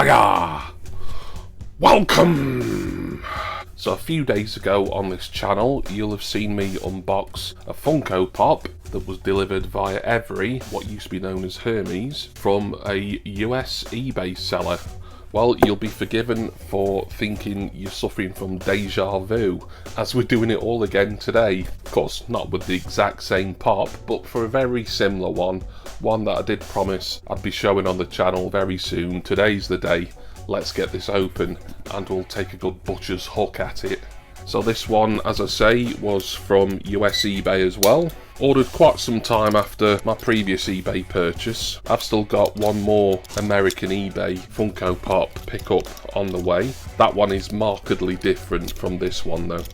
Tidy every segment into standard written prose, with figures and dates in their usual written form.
Hiya! Welcome! So a few days ago on this channel, you'll have seen me unbox a Funko Pop that was delivered via Every, what used to be known as Hermes, from a US eBay seller. Well, you'll be forgiven for thinking you're suffering from deja vu, as we're doing it all again today. Of course, not with the exact same pop, but for a very similar one that I did promise I'd be showing on the channel very soon. Today's the day. Let's get this open and we'll take a good butcher's hook at it. So this one, as I say, was from US eBay as well. Ordered quite some time after my previous eBay purchase. I've still got one more American eBay Funko Pop pickup on the way. That one is markedly different from this one though.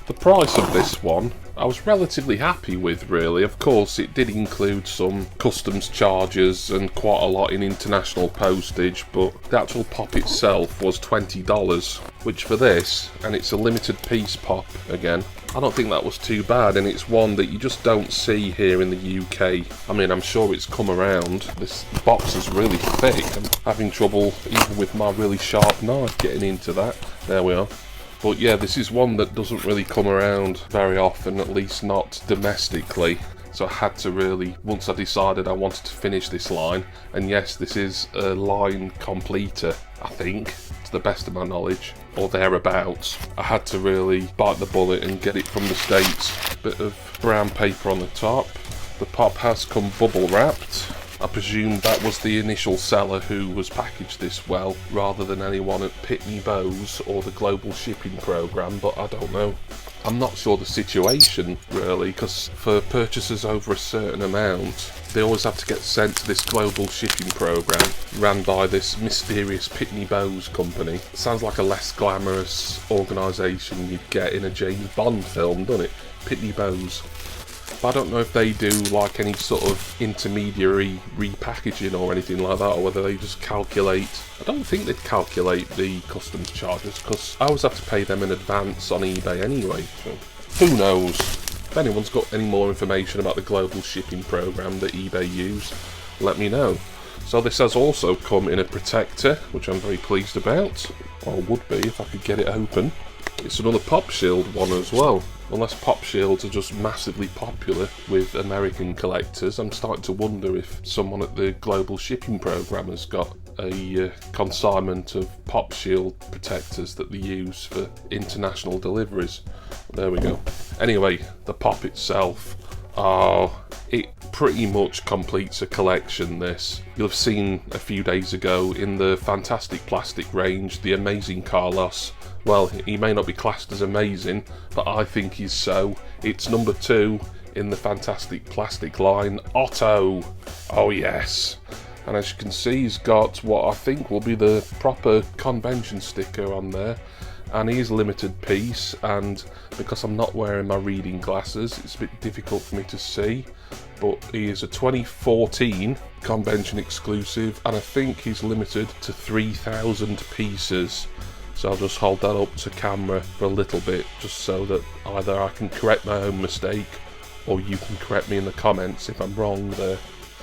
The price of this one I was relatively happy with, really. Of course it did include some customs charges and quite a lot in international postage, but the actual pop itself was $20, which for this, and it's a limited piece pop again, I don't think that was too bad, and it's one that you just don't see here in the UK. I mean, I'm sure it's come around. This box is really thick. I'm having trouble even with my really sharp knife getting into that. There we are. But yeah, this is one that doesn't really come around very often, at least not domestically. So I had to really, once I decided I wanted to finish this line, and yes, this is a line completer, I think, to the best of my knowledge, or thereabouts. I had to really bite the bullet and get it from the States. Bit of brown paper on the top. The pop has come bubble wrapped. I presume that was the initial seller who was packaged this well, rather than anyone at Pitney Bowes or the global shipping program, but I don't know. I'm not sure the situation, really, because for purchases over a certain amount, they always have to get sent to this global shipping program, ran by this mysterious Pitney Bowes company. It sounds like a less glamorous organisation you'd get in a James Bond film, doesn't it? Pitney Bowes. I don't know if they do like any sort of intermediary repackaging or anything like that, or whether they just calculate. I don't think they'd calculate the customs charges, because I always have to pay them in advance on eBay anyway, so who knows. If anyone's got any more information about the global shipping program that eBay use, let me know. So this has also come in a protector, which I'm very pleased about, or would be if I could get it open. It's another Pop Shield one as well. Unless Pop Shields are just massively popular with American collectors, I'm starting to wonder if someone at the global shipping program has got a consignment of Pop Shield protectors that they use for international deliveries. There we go. Anyway, the pop itself, it pretty much completes a collection, this. You'll have seen a few days ago in the Fantastic Plastik range, the amazing Carlos. Well, he may not be classed as amazing, but I think he's so. It's number 2 in the Fantastic Plastik line, Otto. Oh yes. And as you can see, he's got what I think will be the proper convention sticker on there. And he is a limited piece, and because I'm not wearing my reading glasses, it's a bit difficult for me to see. But he is a 2014 convention exclusive, and I think he's limited to 3,000 pieces. So I'll just hold that up to camera for a little bit, just so that either I can correct my own mistake, or you can correct me in the comments if I'm wrong there.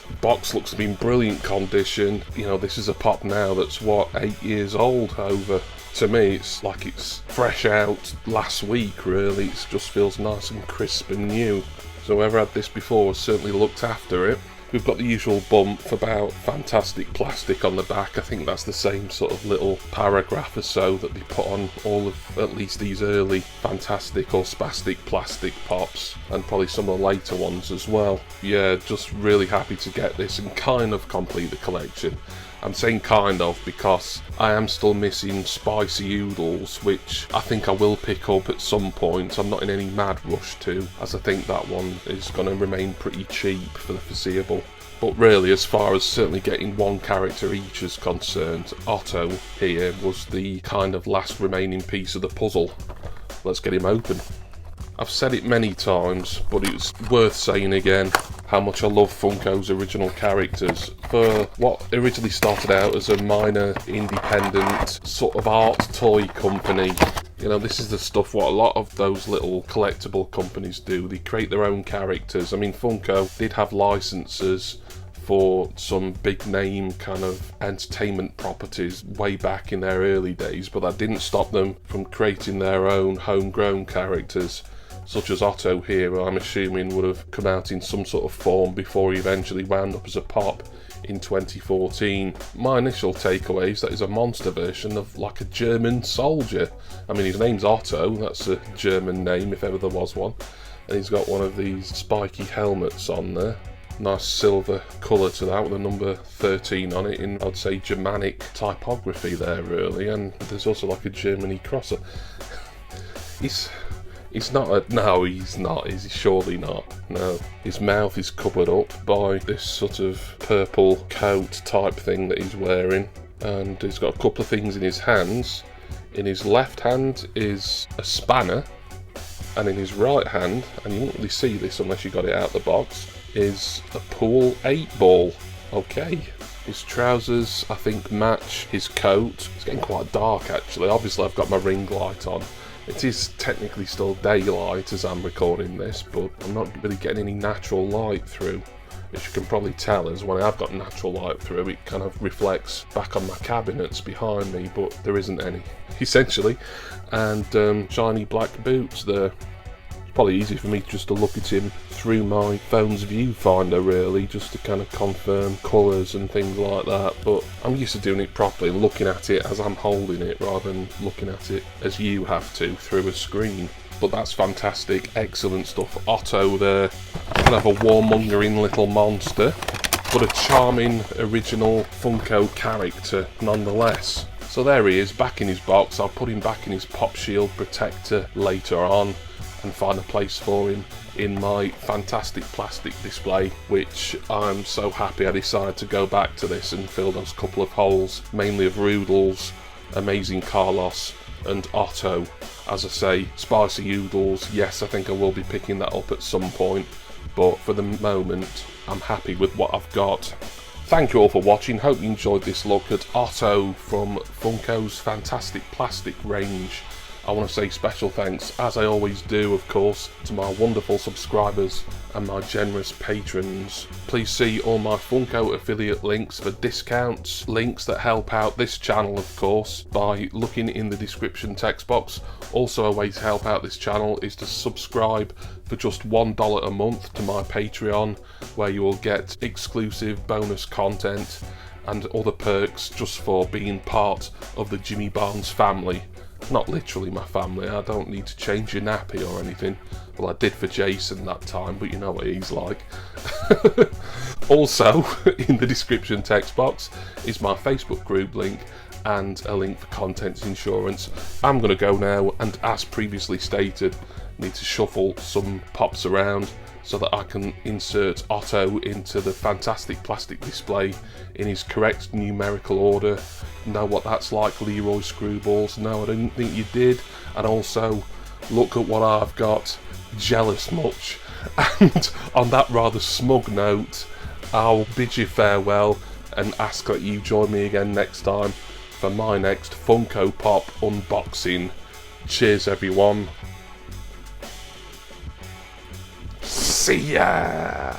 The box looks to be in brilliant condition. You know, this is a pop now that's, what, 8 years old over. To me, it's like it's fresh out last week, really. It just feels nice and crisp and new. So whoever had this before has certainly looked after it. We've got the usual bump about Fantastic Plastik on the back. I think that's the same sort of little paragraph or so that they put on all of at least these early Fantastic or Spastic Plastik pops, and probably some of the later ones as well. Yeah, just really happy to get this and kind of complete the collection. I'm saying kind of because I am still missing Spicy Oodles, which I think I will pick up at some point. I'm not in any mad rush to, as I think that one is going to remain pretty cheap for the foreseeable. But really, as far as certainly getting one character each is concerned, Otto here was the kind of last remaining piece of the puzzle. Let's get him open. I've said it many times, but it's worth saying again how much I love Funko's original characters. For what originally started out as a minor independent sort of art toy company, you know, this is the stuff what a lot of those little collectible companies do. They create their own characters. I mean, Funko did have licenses for some big name kind of entertainment properties way back in their early days, but that didn't stop them from creating their own homegrown characters, such as Otto here, who I'm assuming would have come out in some sort of form before he eventually wound up as a pop in 2014. My initial takeaway is that he's a monster version of like a German soldier. I mean, his name's Otto, that's a German name if ever there was one, and he's got one of these spiky helmets on there. Nice silver colour to that with the number 13 on it in, I'd say, Germanic typography there really, and there's also like a Germany crosser. He's not a... No, he's not. Is he? Surely not. No. His mouth is covered up by this sort of purple coat type thing that he's wearing. And he's got a couple of things in his hands. In his left hand is a spanner. And in his right hand, and you won't really see this unless you got it out the box, is a pool 8 ball. Okay. His trousers, I think, match his coat. It's getting quite dark actually. Obviously I've got my ring light on. It is technically still daylight as I'm recording this, but I'm not really getting any natural light through. As you can probably tell, as when I've got natural light through, it kind of reflects back on my cabinets behind me, but there isn't any, essentially. And shiny black boots there. It's probably easy for me just to look at him through my phone's viewfinder really, just to kind of confirm colours and things like that, but I'm used to doing it properly and looking at it as I'm holding it rather than looking at it as you have to through a screen. But that's fantastic, excellent stuff. Otto there, kind of a warmongering little monster, but a charming original Funko character nonetheless. So there he is, back in his box. I'll put him back in his pop shield protector later on and find a place for him in my Fantastic Plastik display, which I'm so happy I decided to go back to this and fill those couple of holes, mainly of Roodles, Amazing Carlos and Otto. As I say, Spicy Oodles, yes, I think I will be picking that up at some point, but for the moment I'm happy with what I've got. Thank you all for watching, hope you enjoyed this look at Otto from Funko's Fantastic Plastik range. I want to say special thanks, as I always do of course, to my wonderful subscribers and my generous patrons. Please see all my Funko affiliate links for discounts, links that help out this channel of course, by looking in the description text box. Also a way to help out this channel is to subscribe for just $1 a month to my Patreon, where you will get exclusive bonus content and other perks just for being part of the Jimmy Barnes family. Not literally my family, I don't need to change your nappy or anything. Well, I did for Jason that time, but you know what he's like. Also, in the description text box is my Facebook group link and a link for contents insurance. I'm going to go now and, as previously stated, need to shuffle some pops around so that I can insert Otto into the Fantastic Plastik display in his correct numerical order. Know what that's like, Leroy Screwballs? No, I didn't think you did. And also, look at what I've got. Jealous much? And on that rather smug note, I'll bid you farewell and ask that you join me again next time for my next Funko Pop unboxing. Cheers everyone. See ya!